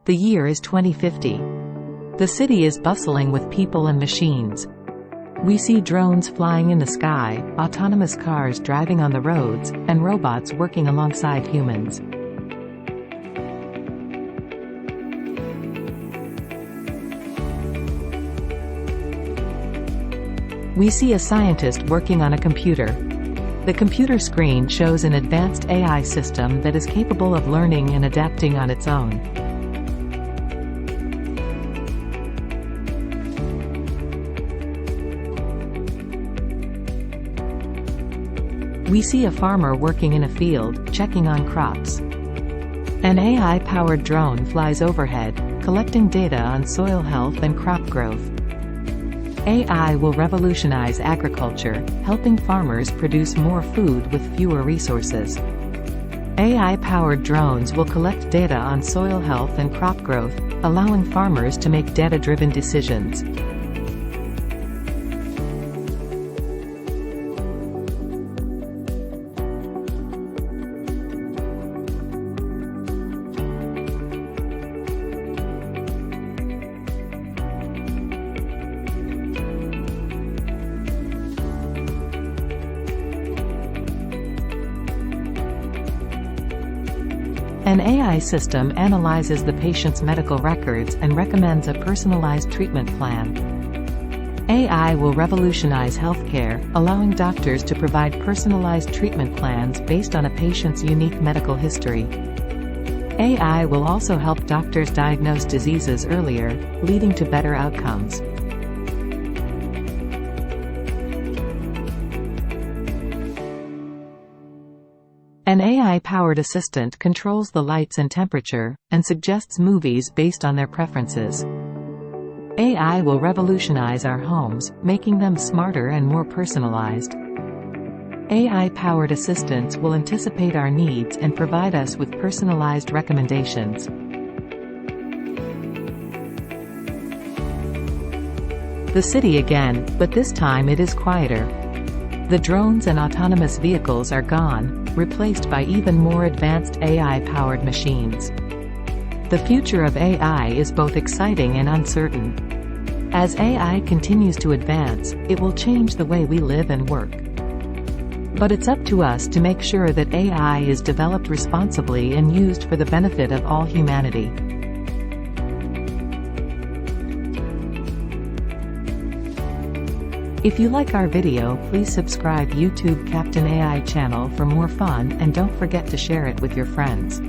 The year is 2050. The city is bustling with people and machines. We see drones flying in the sky, autonomous cars driving on the roads, and robots working alongside humans. We see a scientist working on a computer. The computer screen shows an advanced AI system that is capable of learning and adapting on its own. We see a farmer working in a field, checking on crops. An AI-powered drone flies overhead, collecting data on soil health and crop growth. AI will revolutionize agriculture, helping farmers produce more food with fewer resources. AI-powered drones will collect data on soil health and crop growth, allowing farmers to make data-driven decisions. An AI system analyzes the patient's medical records and recommends a personalized treatment plan. AI will revolutionize healthcare, allowing doctors to provide personalized treatment plans based on a patient's unique medical history. AI will also help doctors diagnose diseases earlier, leading to better outcomes. An AI-powered assistant controls the lights and temperature, and suggests movies based on their preferences. AI will revolutionize our homes, making them smarter and more personalized. AI-powered assistants will anticipate our needs and provide us with personalized recommendations. The city again, but this time it is quieter. The drones and autonomous vehicles are gone, replaced by even more advanced AI-powered machines. The future of AI is both exciting and uncertain. As AI continues to advance, it will change the way we live and work. But it's up to us to make sure that AI is developed responsibly and used for the benefit of all humanity. If you like our video, please subscribe YouTube Captain AI channel for more fun, and don't forget to share it with your friends.